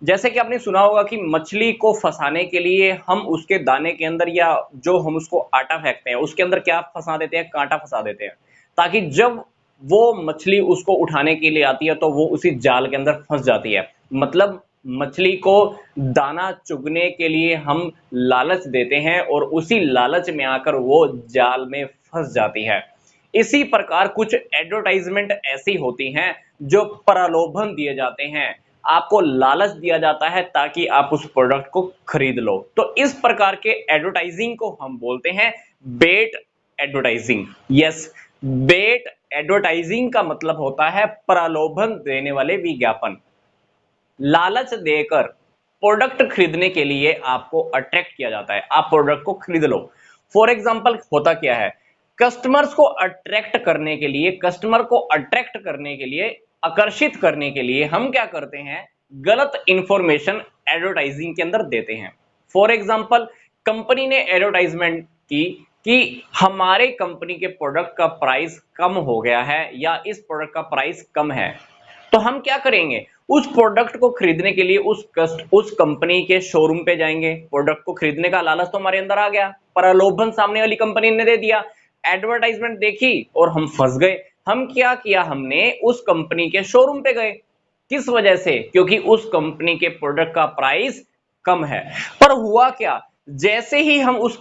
जैसे कि आपने सुना होगा कि मछली को फंसाने के लिए हम उसके दाने के अंदर या जो हम उसको आटा फेंकते हैं उसके अंदर क्या फंसा देते हैं, कांटा फंसा देते हैं, ताकि जब वो मछली उसको उठाने के लिए आती है तो वो उसी जाल के अंदर फंस जाती है। मतलब मछली को दाना चुगने के लिए हम लालच देते हैं और उसी लालच में आकर वो जाल में फंस जाती है। इसी प्रकार कुछ एडवर्टाइजमेंट ऐसी होती हैं जो प्रलोभन दिए जाते हैं, आपको लालच दिया जाता है ताकि आप उस प्रोडक्ट को खरीद लो। तो इस प्रकार के एडवर्टाइजिंग को हम बोलते हैं बेट एडवर्टाइजिंग। यस, बेट एडवर्टाइजिंग का मतलब होता है प्रलोभन देने वाले विज्ञापन। लालच देकर प्रोडक्ट खरीदने के लिए आपको अट्रैक्ट किया जाता है, आप प्रोडक्ट को खरीद लो। फॉर एग्जांपल होता क्या है, कस्टमर्स को अट्रैक्ट करने के लिए, कस्टमर को अट्रैक्ट करने के लिए, आकर्षित करने के लिए हम क्या करते हैं, गलत इंफॉर्मेशन एडवर्टाइजिंग के अंदर देते हैं। फॉर एग्जांपल कंपनी ने एडवर्टाइजमेंट की कि हमारे कंपनी के प्रोडक्ट का प्राइस कम हो गया है या इस प्रोडक्ट का प्राइस कम है, तो हम क्या करेंगे, उस प्रोडक्ट को खरीदने के लिए उस कंपनी के शोरूम पे जाएंगे। प्रोडक्ट को खरीदने का लालच तो हमारे अंदर आ गया, प्रलोभन सामने वाली कंपनी ने दे दिया, एडवर्टाइजमेंट देखी और हम फंस गए। हम क्या किया, हमने उस कंपनी के शोरूम पे गए। किस वजह से, क्योंकि उस कंपनी के प्रोडक्ट का प्राइस कम है। पर हुआ क्या, जैसे ही हम उस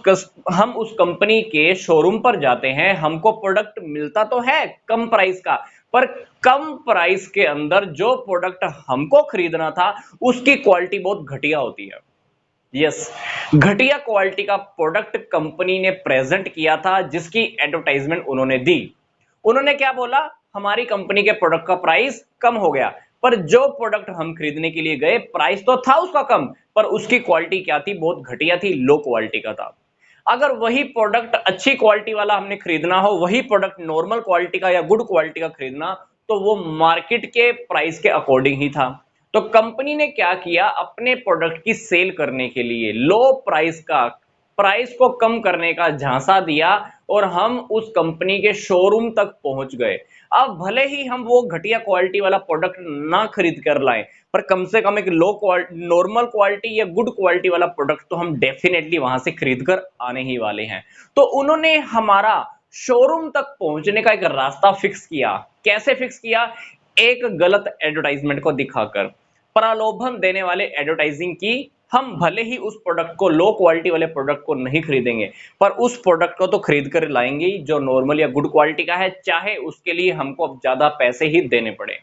कंपनी के शोरूम पर जाते हैं, हमको प्रोडक्ट मिलता तो है कम प्राइस का, पर कम प्राइस के अंदर जो प्रोडक्ट हमको खरीदना था उसकी क्वालिटी बहुत घटिया होती है। यस, घटिया क्वालिटी का प्रोडक्ट कंपनी ने प्रेजेंट किया था, जिसकी एडवर्टाइजमेंट उन्होंने दी। उन्होंने क्या बोला, हमारी कंपनी के प्रोडक्ट का प्राइस कम हो गया, पर जो प्रोडक्ट हम खरीदने के लिए गए प्राइस तो था उसका कम, पर उसकी क्वालिटी क्या थी, बहुत घटिया थी, लो क्वालिटी का था। अगर वही प्रोडक्ट अच्छी क्वालिटी वाला हमने खरीदना हो, वही प्रोडक्ट नॉर्मल क्वालिटी का या गुड क्वालिटी का खरीदना, तो वो मार्केट के प्राइस के अकॉर्डिंग ही था। तो कंपनी ने क्या किया, अपने प्रोडक्ट की सेल करने के लिए लो प्राइस को कम करने का झांसा दिया और हम उस कंपनी के शोरूम तक पहुंच गए। अब भले ही हम वो घटिया क्वालिटी वाला प्रोडक्ट ना खरीद कर लाएं, पर कम से कम एक नॉर्मल क्वालिटी या गुड क्वालिटी वाला प्रोडक्ट तो हम डेफिनेटली वहां से खरीद कर आने ही वाले हैं। तो उन्होंने हमारा शोरूम तक पहुंचने का एक रास्ता फिक्स किया। कैसे फिक्स किया, एक गलत एडवर्टाइजमेंट को दिखाकर, प्रलोभन देने वाले एडवर्टाइजिंग की। हम भले ही उस प्रोडक्ट को, लो क्वालिटी वाले प्रोडक्ट को नहीं खरीदेंगे, पर उस प्रोडक्ट को तो खरीद कर लाएंगे जो नॉर्मल या गुड क्वालिटी का है, चाहे उसके लिए हमको अब ज्यादा पैसे ही देने पड़े।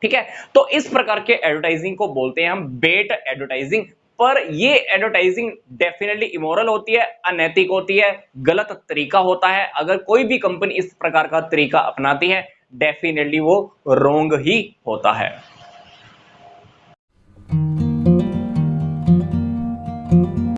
ठीक है, तो इस प्रकार के एडवर्टाइजिंग को बोलते हैं हम बेट एडवर्टाइजिंग। पर ये एडवर्टाइजिंग डेफिनेटली इमोरल होती है, अनैतिक होती है, गलत तरीका होता है। अगर कोई भी कंपनी इस प्रकार का तरीका अपनाती है, डेफिनेटली वो रोंग ही होता है।